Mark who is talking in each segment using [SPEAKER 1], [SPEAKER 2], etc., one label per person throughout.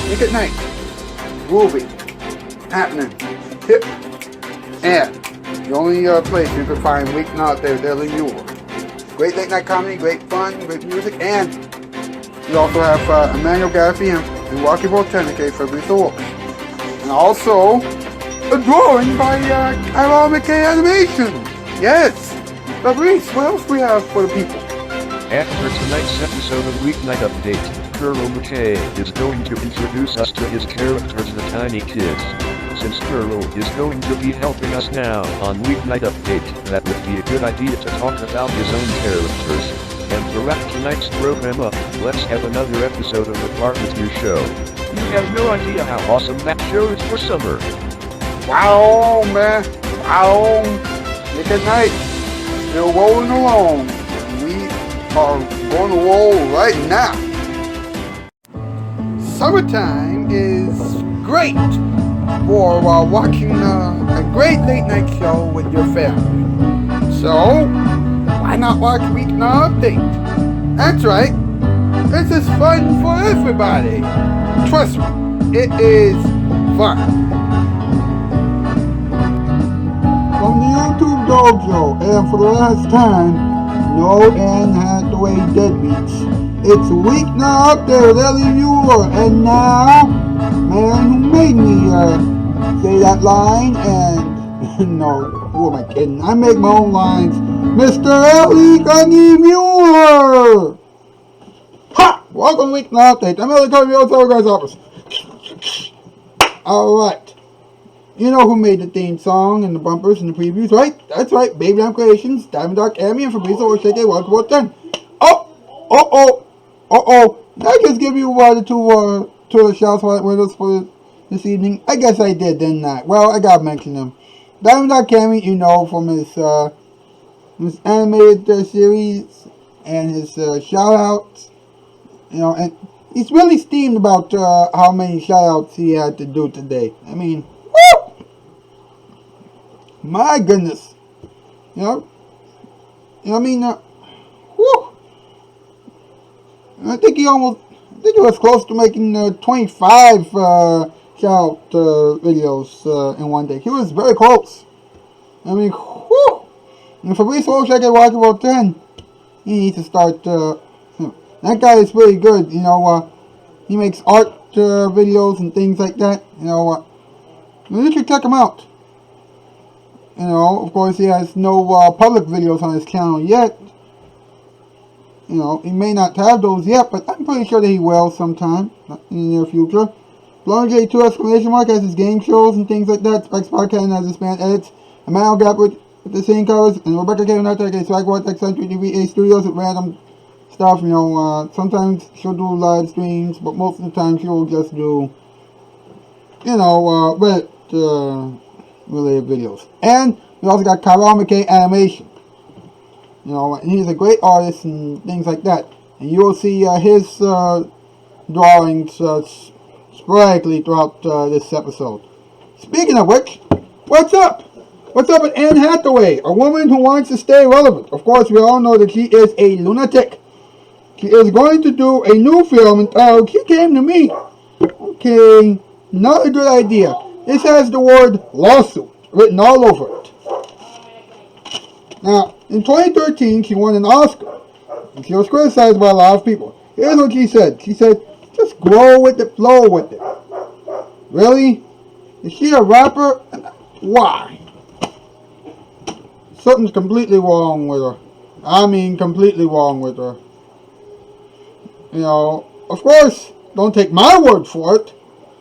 [SPEAKER 1] Nick at Night, groovy, happening, hip, and the only place you can find Weeknight out there, Daily Muller. Great late night comedy, great fun, great music, and we also have Emmanuel Gaffey and Rocky Voltanica for Lethal Wolves. And also, a drawing by Kyle McKay Animation. Yes! Fabrice, what else do we have for the people?
[SPEAKER 2] After tonight's episode of Weeknight Update, Kuro McKay is going to introduce us to his characters, the Tiny Kids. Since Kuro is going to be helping us now on Weeknight Update, that would be a good idea to talk about his own characters. And to wrap tonight's program up, let's have another episode of the Part With You show. You have no idea how awesome that show is for summer.
[SPEAKER 1] Wow, man. Wow. Nick at Night. Still rolling along. We are going to roll right now. Summertime is great for watching a great late night show with your family. So, why not watch Weeknight Update? That's right. This is fun for everybody. Trust me, it is fun. From the YouTube Dojo, and for the last time, no Anne Hathaway deadbeats. It's Weeknight Update with Ellie Muller, and now, man who made me say that line, and no, who am I kidding? I make my own lines. Mr. Ellie Muller! Ha! Welcome to Weeknight Update. I'm Ellie Cody, the guy's office. Alright. You know who made the theme song and the bumpers and the previews, right? That's right, Baby Lamb Creations, Diamond Dark Amy, and Fabrizio Oshake, welcome to 10. Did I just give you the two shout spotlight winners for this evening? I guess I did, didn't I? Well, I gotta mention them. Diamond Dark Amy, you know, from his animated series and his shout-outs. You know, and he's really steamed about how many shout-outs he had to do today. I mean, woo! My goodness. You know, I mean, woo! I think he was close to making 25 shout-out videos in one day. He was very close. I mean, whoo! And Fabrizio Oshake watch about 10. He needs to start. That guy is really good. You know, he makes art videos and things like that. You know, you should check him out. You know, of course, he has no public videos on his channel yet. You know, he may not have those yet, but I'm pretty sure that he will sometime in the near future. Blonde J2 exclamation mark has his game shows and things like that. Specs Podcast has his band edits. Emmanuel Gap with the same covers, and Rebecca K. Natek, Swag Vortex Century TV Studios with random stuff. You know, sometimes she'll do live streams, but most of the time she'll just do, you know, related videos. And we also got Kyle McKay Animation. You know, and he's a great artist and things like that. And you will see his drawings sporadically throughout this episode. Speaking of which, what's up? What's up with Anne Hathaway, a woman who wants to stay relevant? Of course, we all know that she is a lunatic. She is going to do a new film entitled She Came to Me. Okay, not a good idea. This has the word lawsuit written all over it. Now, in 2013, she won an Oscar, and she was criticized by a lot of people. Here's what she said. She said, just grow with it, flow with it. Really? Is she a rapper? Why? Something's completely wrong with her. I mean, completely wrong with her. You know, of course, don't take my word for it.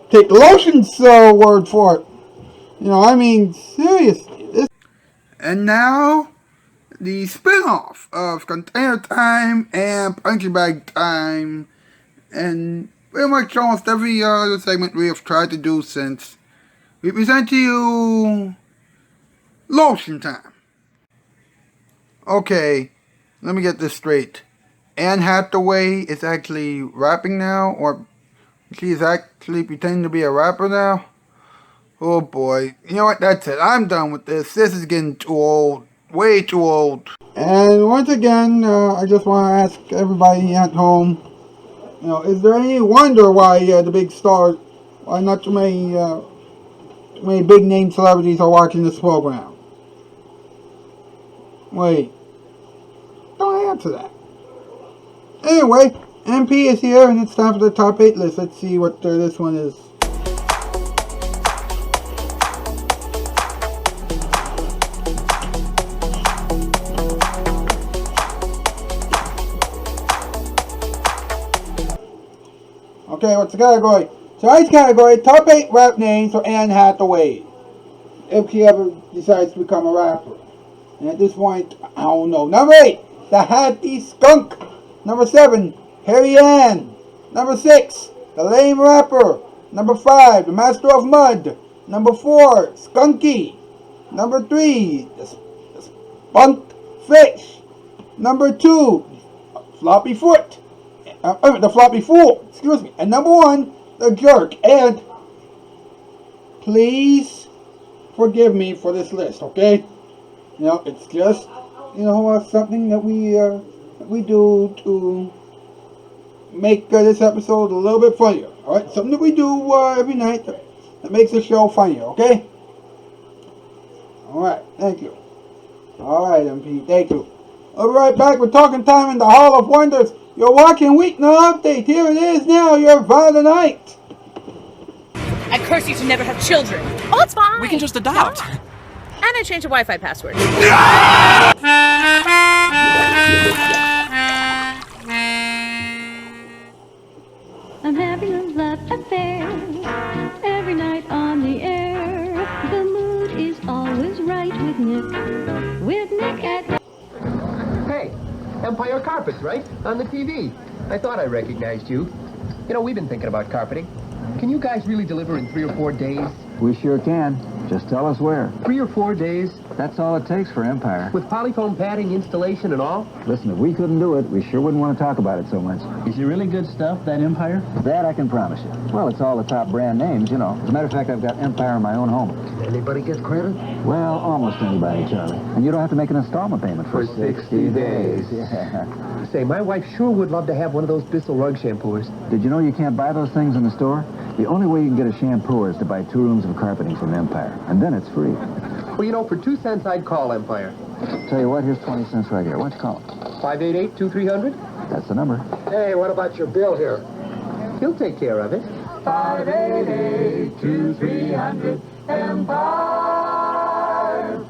[SPEAKER 1] Take Lotion's word for it. You know, I mean, seriously. And now, the spin-off of Container Time and Punching Bag Time, and pretty much almost every other segment we have tried to do since, we present to you Lotion Time. Okay, let me get this straight. Anne Hathaway is actually rapping now, or she is actually pretending to be a rapper now? Oh boy, you know what, that's it, I'm done with this. This is getting too old, way too old. And once again, I just want to ask everybody at home, You know, is there any wonder why the big stars, why not too many big name celebrities are watching this program? Wait, don't answer that. Anyway, MP is here, and it's time for the top 8 list. Let's see what this one is. Okay, what's the category? Tonight's category, top 8 rap names for Anne Hathaway, if she ever decides to become a rapper. And at this point, I don't know. Number 8, the Hattie Skunk. Number 7, Harry Ann. Number 6, the Lame Rapper. Number 5, the Master of Mud. Number 4, Skunky. Number 3, the Spunked Fish. Number 2, Floppy Foot. The Floppy Fool, excuse me. And number 1, the Jerk. And please forgive me for this list, okay? You know, it's just, something that we do to make this episode a little bit funnier. All right, something that we do every night that makes the show funnier, okay? All right, thank you. All right, MP, thank you. I'll be right back with Talking Time in the Hall of Wonders. You're watching Weeknight Update. Here it is now, your Violet Night.
[SPEAKER 3] I curse you to never have children. Oh, it's fine.
[SPEAKER 4] We can just adopt.
[SPEAKER 3] No. And I changed the Wi-Fi password.
[SPEAKER 5] I'm having a love affair every night on the air. The mood is always right with Nick at...
[SPEAKER 6] Hey, Empire Carpets, right? On the TV. I thought I recognized you. You know, we've been thinking about carpeting. Can you guys really deliver in 3 or 4 days?
[SPEAKER 7] We sure can. Just tell us where.
[SPEAKER 6] 3 or 4 days?
[SPEAKER 7] That's all it takes for Empire.
[SPEAKER 6] With polyfoam padding, installation, and all?
[SPEAKER 7] Listen, if we couldn't do it, we sure wouldn't want to talk about it so much.
[SPEAKER 8] Is it really good stuff, that Empire?
[SPEAKER 7] That I can promise you. Well, it's all the top brand names, you know. As a matter of fact, I've got Empire in my own home.
[SPEAKER 6] Anybody get credit?
[SPEAKER 7] Well, almost anybody, Charlie. And you don't have to make an installment payment for 60 days.
[SPEAKER 6] Yeah. Say, my wife sure would love to have one of those Bissell rug shampoos.
[SPEAKER 7] Did you know you can't buy those things in the store? The only way you can get a shampoo is to buy 2 rooms of carpeting from Empire. And then it's free.
[SPEAKER 6] Well, you know, for 2 cents, I'd call Empire.
[SPEAKER 7] Tell you what, here's 20 cents right here. Why don't you call him?
[SPEAKER 6] 588-2300?
[SPEAKER 7] That's the number.
[SPEAKER 6] Hey, what about your bill here? He'll take care of it. 588-2300 Empire.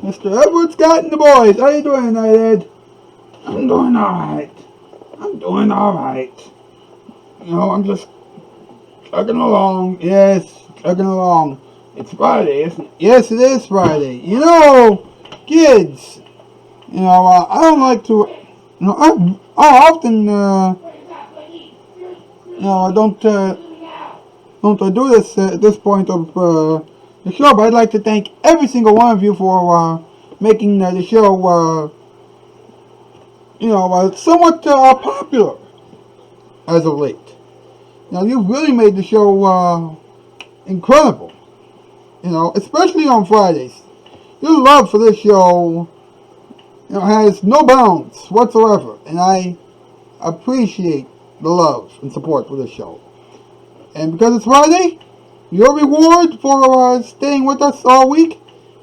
[SPEAKER 1] Mr. Edward Scott and the boys. How you doing tonight, Ed? I'm doing alright. You know, I'm just chugging along. Yes, chugging along. It's Friday, isn't it? Yes, it is Friday. You know, kids, you know, I don't like to, you know, I often, you know, I don't do this at this point of the show, but I'd like to thank every single one of you for making the show, you know, somewhat popular as of late. You know, you've really made the show incredible. You know, especially on Fridays. Your love for this show, you know, has no bounds whatsoever, and I appreciate the love and support for this show. And because it's Friday, your reward for staying with us all week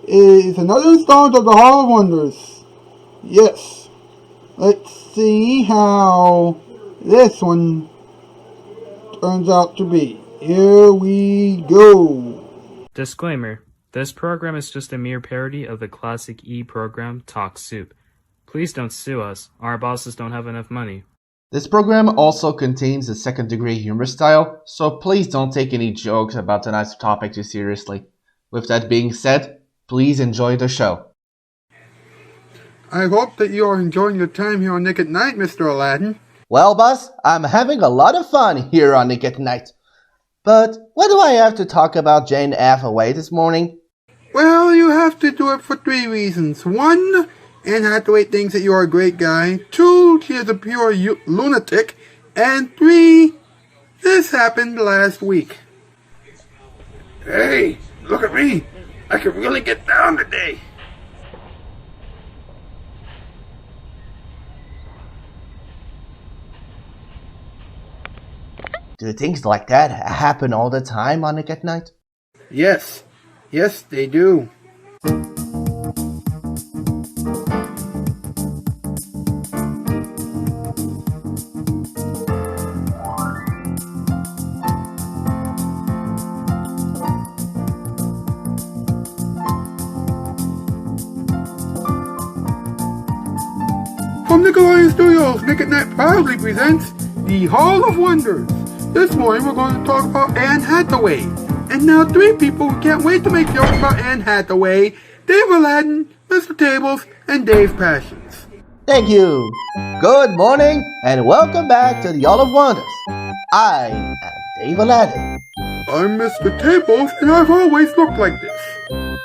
[SPEAKER 1] is another installment of the Hall of Wonders. Yes. Let's see how this one turns out to be. Here we go.
[SPEAKER 9] Disclaimer. This program is just a mere parody of the classic E program Talk Soup. Please don't sue us. Our bosses don't have enough money.
[SPEAKER 4] This program also contains a second-degree humor style, so please don't take any jokes about tonight's topic too seriously. With that being said, please enjoy the show.
[SPEAKER 1] I hope that you are enjoying your time here on Nick at Night, Mr. Aladdin.
[SPEAKER 4] Well, boss, I'm having a lot of fun here on Nick at Night. But what do I have to talk about Anne Hathaway this morning?
[SPEAKER 1] Well, you have to do it for 3 reasons. 1, Anne Hathaway thinks that you are a great guy. 2, she is a pure lunatic. And 3, this happened last week. Hey, look at me. I can really get down today.
[SPEAKER 4] Do things like that happen all the time on Nick at Night?
[SPEAKER 1] Yes. Yes, they do. From Nickelodeon Studios, Nick at Night proudly presents the Hall of Wonders. This morning we're going to talk about Anne Hathaway. And now 3 people who can't wait to make jokes about Anne Hathaway: Dave Aladdin, Mr. Tables, and Dave Passions.
[SPEAKER 4] Thank you. Good morning and welcome back to the Hall of Wonders. I am Dave Aladdin.
[SPEAKER 1] I'm Mr. Tables, and I've always looked like this.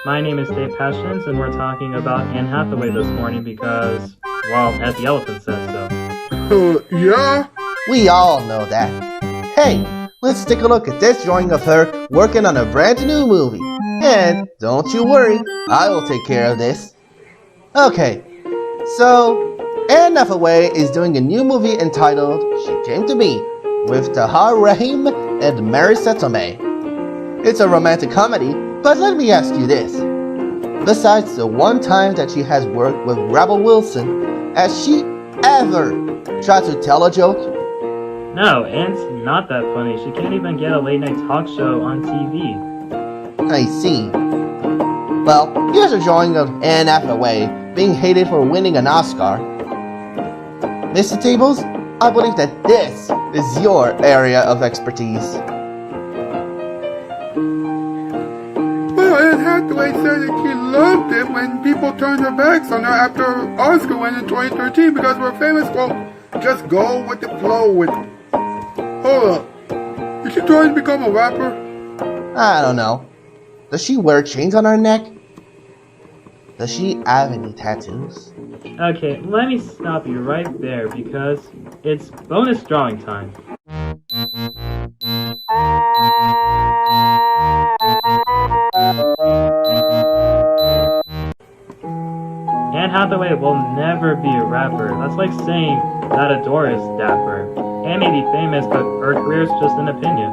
[SPEAKER 9] My name is Dave Passions, and we're talking about Anne Hathaway this morning because, well, as the elephant says so.
[SPEAKER 1] Yeah?
[SPEAKER 4] We all know that. Hey, let's take a look at this drawing of her working on a brand new movie. And don't you worry, I will take care of this. Okay, so Anne Hathaway is doing a new movie entitled She Came to Me with Tahar Rahim and Marisa Tomei. It's a romantic comedy, but let me ask you this. Besides the one time that she has worked with Rebel Wilson, has she ever tried to tell a joke?
[SPEAKER 9] No, Anne's not that funny. She can't even get a late-night talk show on TV.
[SPEAKER 4] I see. Well, here's a drawing of Anne Hathaway being hated for winning an Oscar. Mr. Tables, I believe that this is your area of expertise.
[SPEAKER 1] Well, Anne Hathaway said that she loved it when people turned their backs on her after her Oscar win in 2013 because of her famous quote, "Just go with the flow with it." Hold up. Is she trying to become a rapper?
[SPEAKER 4] I don't know. Does she wear chains on her neck? Does she have any tattoos?
[SPEAKER 9] Okay, let me stop you right there because it's bonus drawing time. Anne Hathaway will never be a rapper. That's like saying that a door is dapper. Anne may be famous, but her career is just an opinion.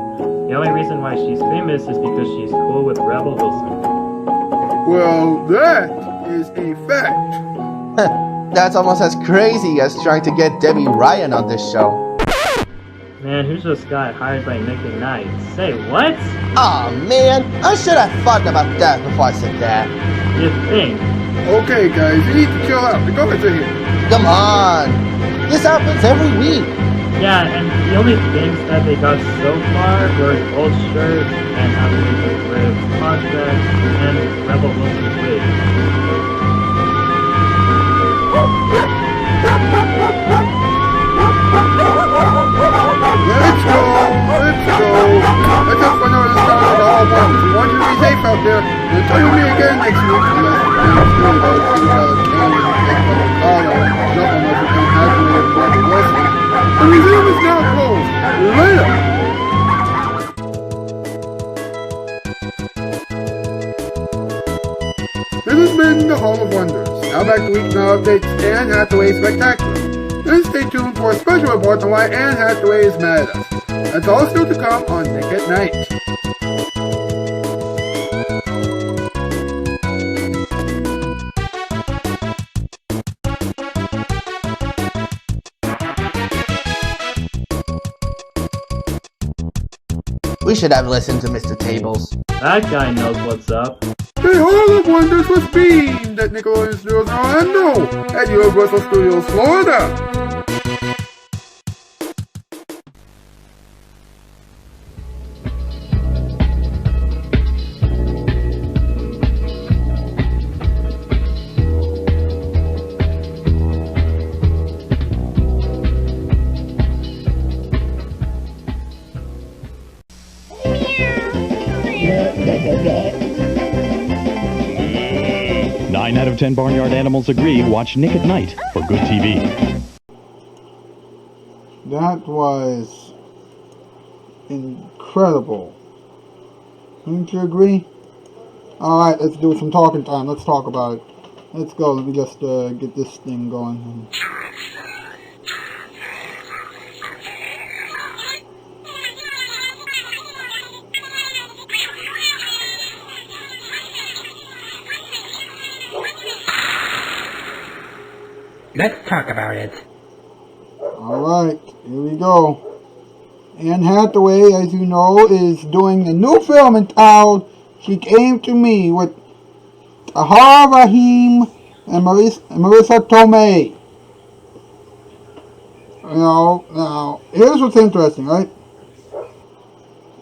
[SPEAKER 9] The only reason why she's famous is because she's cool with Rebel Wilson.
[SPEAKER 1] Well, that is a fact.
[SPEAKER 4] That's almost as crazy as trying to get Debbie Ryan on this show.
[SPEAKER 9] Man, who's this guy hired by Nick at Night? Say what?
[SPEAKER 4] Aw, man, I should have thought about that before I said that.
[SPEAKER 9] You think?
[SPEAKER 1] Okay, guys, you need to chill out. The guards are here.
[SPEAKER 4] Come on. This happens every week.
[SPEAKER 9] Yeah, and the only things that they got so far were gold shirts and Hathaway's ribs, contract, and Rebel Wilson's wig.
[SPEAKER 1] Let's go. Let's just for another start of the Hall of Wonders. We want you to be safe out there. We'll tell you me again next week. The museum is now closed. Later. This has been the Hall of Wonders. Now back to Weeknight Updates, Anne Hathaway Spectacular. Then stay tuned for a special report on why Anne Hathaway is mad at us. That's all still to come on Nick at Night.
[SPEAKER 4] We should have listened to Mr. Tables.
[SPEAKER 9] That guy knows what's up.
[SPEAKER 1] The Hall of Wonders was beamed at Nickelodeon Studios in Orlando, at Universal Studios Florida.
[SPEAKER 10] Nine out of 10 barnyard animals agree. Watch Nick at Night for good TV.
[SPEAKER 1] That was incredible. Don't you agree? Alright, let's do some talking time. Let's talk about it. Let's go. Let me just get this thing going.
[SPEAKER 11] Let's talk about it.
[SPEAKER 1] Alright, here we go. Anne Hathaway, as you know, is doing a new film entitled She Came to Me with Tahar Rahim and Marissa Tomei. Now, here's what's interesting, right?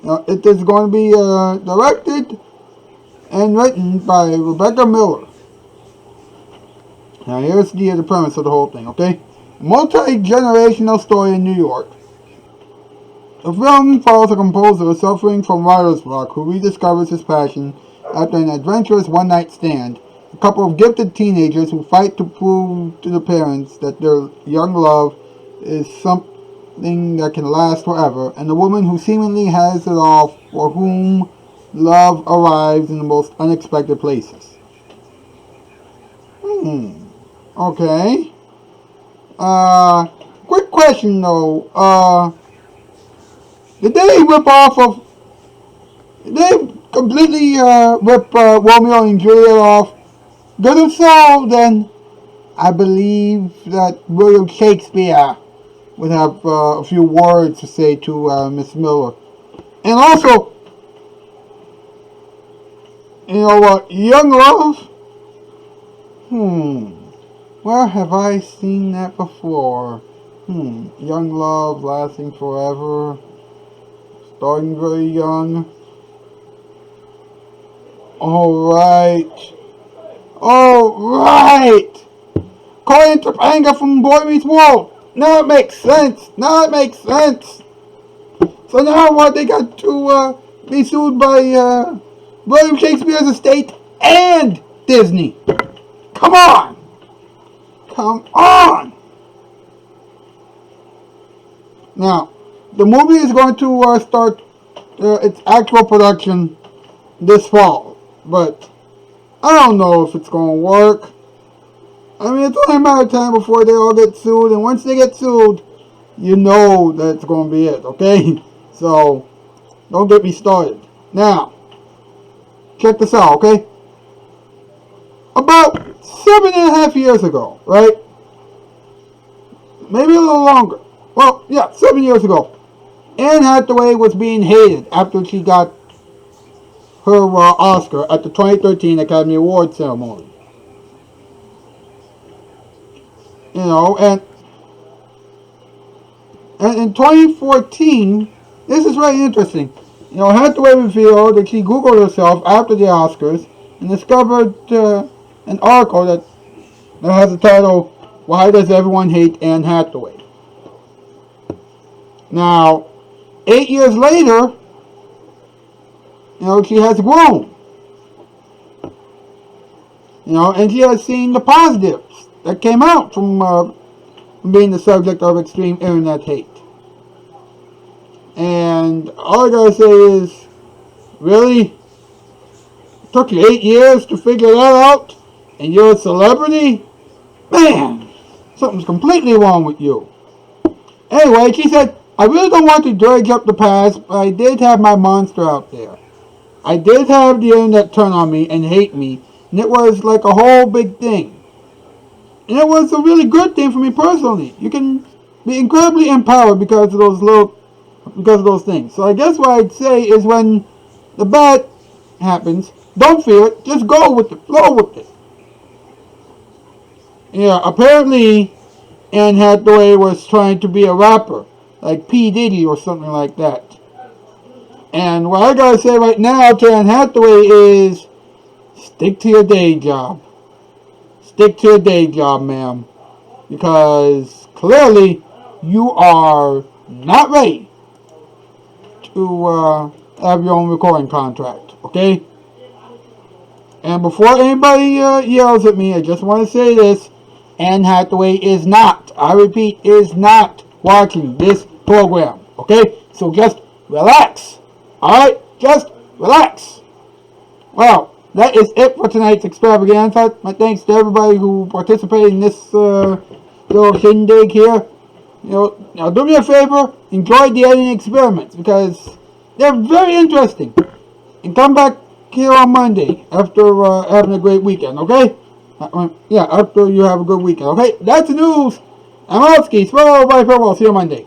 [SPEAKER 1] Now, it is going to be directed and written by Rebecca Muller. Now, here's the premise of the whole thing, okay? A multi-generational story in New York. The film follows a composer suffering from writer's block who rediscovers his passion after an adventurous one-night stand, a couple of gifted teenagers who fight to prove to the parents that their young love is something that can last forever, and a woman who seemingly has it all for whom love arrives in the most unexpected places. Okay. Quick question though. Did they completely rip Romeo and Juliet off? Because if so, then I believe that William Shakespeare would have a few words to say to Miss Miller. And also, you know what, young love? Where have I seen that before? Young love lasting forever. Starting very young. Alright. Colin Topanga from Boy Meets World. Now it makes sense. So now what, they got to be sued by William Shakespeare's estate and Disney. Come on. Now, the movie is going to start its actual production this fall, but I don't know if it's going to work. I mean, it's only a matter of time before they all get sued, and once they get sued, you know that it's going to be it, okay? So, don't get me started. Now, check this out, okay? About 7.5 years ago, right? Maybe a little longer. Well, yeah, 7 years ago. Anne Hathaway was being hated after she got her Oscar at the 2013 Academy Awards ceremony. You know, and in 2014, this is very interesting. You know, Hathaway revealed that she Googled herself after the Oscars and discovered an article that has the title, "Why Does Everyone Hate Anne Hathaway?" Now, 8 years later, you know, she has grown. You know, and she has seen the positives that came out from being the subject of extreme internet hate. And all I gotta say is, really? It took you 8 years to figure that out? And you're a celebrity? Man, something's completely wrong with you. Anyway, she said, "I really don't want to dredge up the past, but I did have my monster out there. I did have the internet turn on me and hate me, and it was like a whole big thing. And it was a really good thing for me personally. You can be incredibly empowered because of those things. So I guess what I'd say is when the bad happens, don't fear it, just go with it, flow with it." Yeah, apparently Anne Hathaway was trying to be a rapper, like P. Diddy or something like that. And what I gotta say right now to Anne Hathaway is, stick to your day job. Stick to your day job, ma'am. Because clearly you are not ready to have your own recording contract, okay? And before anybody yells at me, I just want to say this. Anne Hathaway is not, I repeat, is not watching this program, okay? So just relax, alright? Just relax. Well, that is it for tonight's extravaganza. My thanks to everybody who participated in this little shindig here. Now do me a favor, enjoy the editing experiments because they're very interesting. And come back here on Monday after having a great weekend, okay? Yeah, after you have a good weekend, okay? That's the news. I'm Oski. Swallow, bye, farewell. See you Monday.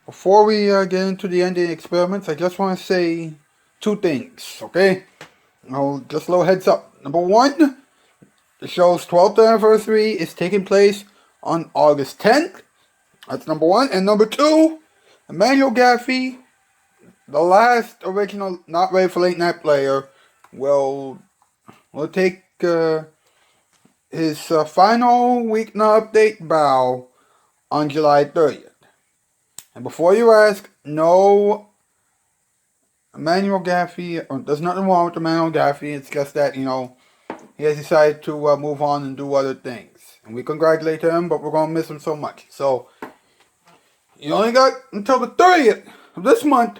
[SPEAKER 1] Before we get into the ending experiments, I just want to say two things, okay? Just a little heads up. Number one, the show's 12th anniversary is taking place on August 10th. That's number one. And number two, Emmanuel Gaffey, the last original Not Ready for Late Night player, will take his final Weeknight update bow on July 30th. And before you ask, no, Emmanuel Gaffey, there's nothing wrong with Emmanuel Gaffey. It's just that, he has decided to move on and do other things. And we congratulate him, but we're going to miss him so much. So, you only got until the 30th of this month,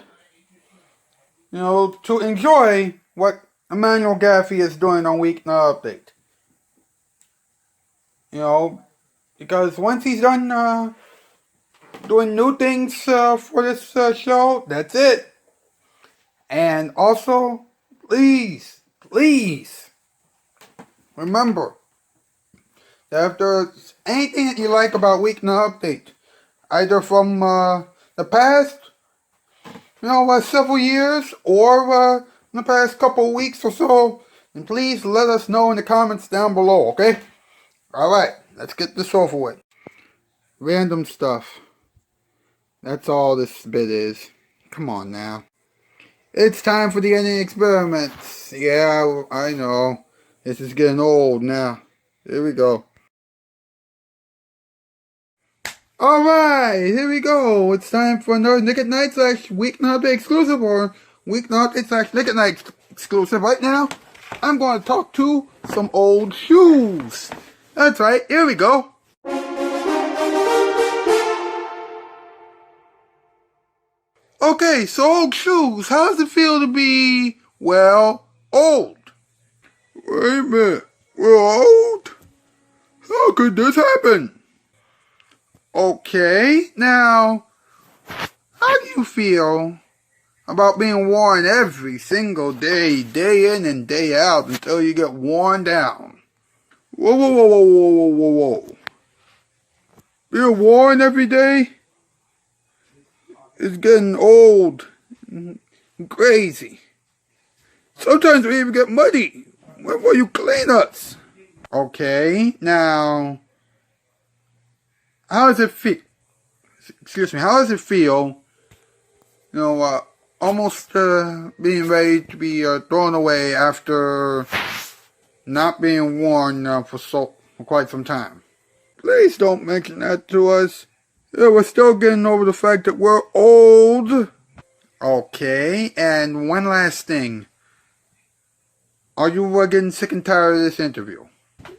[SPEAKER 1] to enjoy what Emmanuel Gaffey is doing on Weeknight Update. Because once he's done doing new things for this show, that's it. And also, please, remember that if there's anything that you like about Weeknight Update, either from the past, several years, or in the past couple of weeks or so, then please let us know in the comments down below, okay? Alright, let's get this over with. Random stuff. That's all this bit is. Come on now. It's time for the ending experiments. Yeah, I know. This is getting old now. Here we go. Alright, here we go. It's time for another Nick at Night / Weeknight Update exclusive, or Weeknight Update / Nick at Night exclusive. Right now, I'm going to talk to some old shoes. That's right, here we go. Okay, so old shoes, how does it feel to be, well, old? Wait a minute, we're old? How could this happen? Okay, now, how do you feel about being worn every single day, day in and day out, until you get worn down? Whoa. Being worn every day is getting old and crazy. Sometimes we even get muddy. When will you clean us? Okay, now, how does it feel? How does it feel, almost being ready to be thrown away after not being worn for quite some time? Please don't mention that to us. Yeah, we're still getting over the fact that we're old. Okay, and one last thing. Are you getting sick and tired of this interview?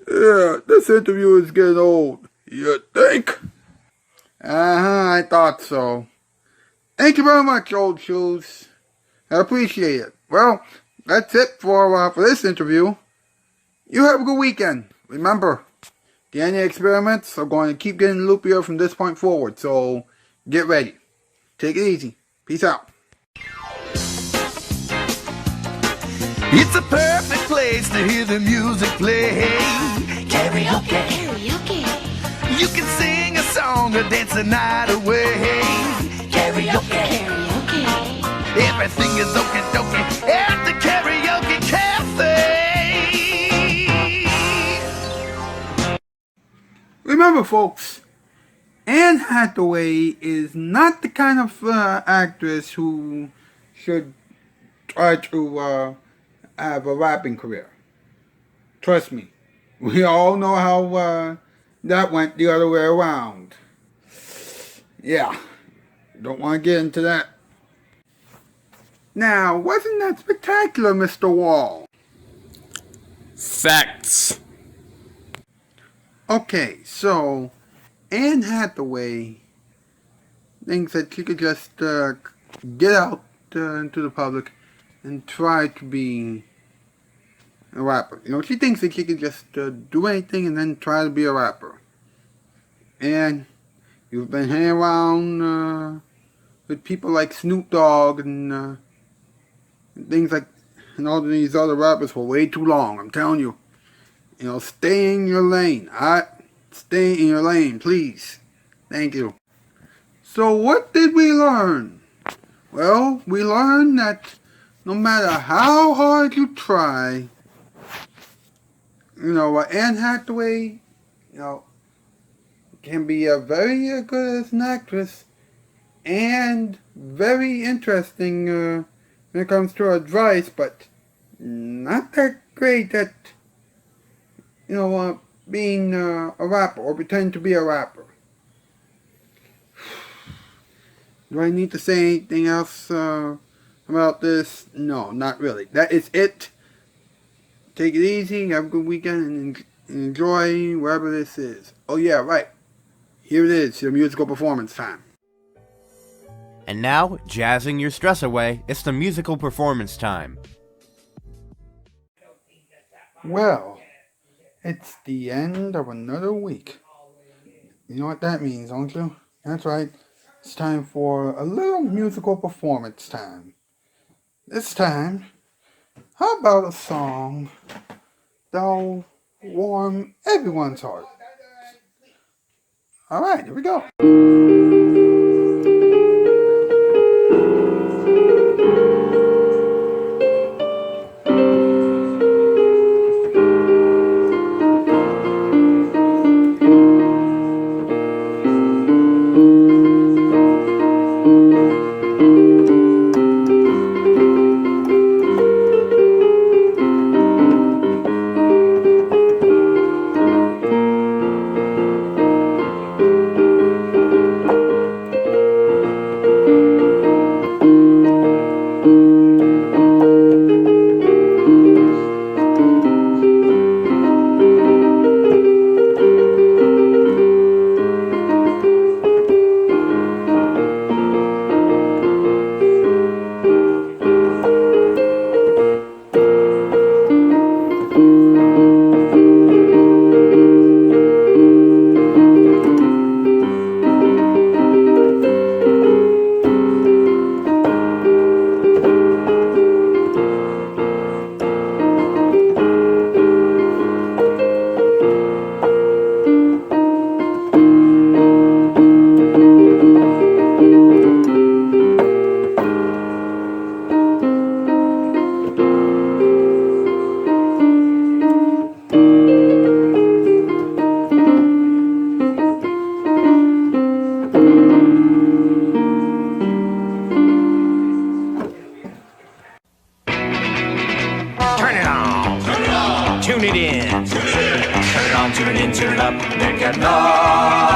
[SPEAKER 1] Yeah, this interview is getting old. You think? I thought so. Thank you very much, old shoes. I appreciate it. Well, that's it for this interview. You have a good weekend. Remember, the ending experiments are going to keep getting loopier from this point forward, so get ready. Take it easy. Peace out.
[SPEAKER 12] It's a perfect place to hear the music play. Karaoke. You can sing a song or dance the night away. Karaoke. Everything is okie dokie at the Karaoke Cafe.
[SPEAKER 1] Remember, folks, Anne Hathaway is not the kind of actress who should try to have a rapping career. Trust me, we all know how that went the other way around. Yeah, don't want to get into that. Now, wasn't that spectacular, Mr. Wall?
[SPEAKER 13] Facts.
[SPEAKER 1] Okay, so Anne Hathaway thinks that she could just get out into the public and try to be a rapper. You know, she thinks that she could just do anything and then try to be a rapper. And you've been hanging around with people like Snoop Dogg and things like, and all these other rappers for way too long. I'm telling you. You know, stay in your lane. Alright? Stay in your lane, please. Thank you. So what did we learn? Well, we learned that no matter how hard you try, you know, Anne Hathaway, you know, can be very good as an actress and very interesting when it comes to advice, but not that great at, you know, being a rapper or pretending to be a rapper. Do I need to say anything else about this? No, not really. That is it. Take it easy, have a good weekend, and enjoy wherever this is. Oh yeah, right. Here it is, your musical performance time.
[SPEAKER 14] And now, jazzing your stress away, it's the musical performance time.
[SPEAKER 1] Well, it's the end of another week. You know what that means, don't you? That's right. It's time for a little musical performance time. This time, how about a song that'll warm everyone's heart? Alright, here we go.
[SPEAKER 12] Tune it in. Turn it on, tune it in, tune it up. Nick at Night.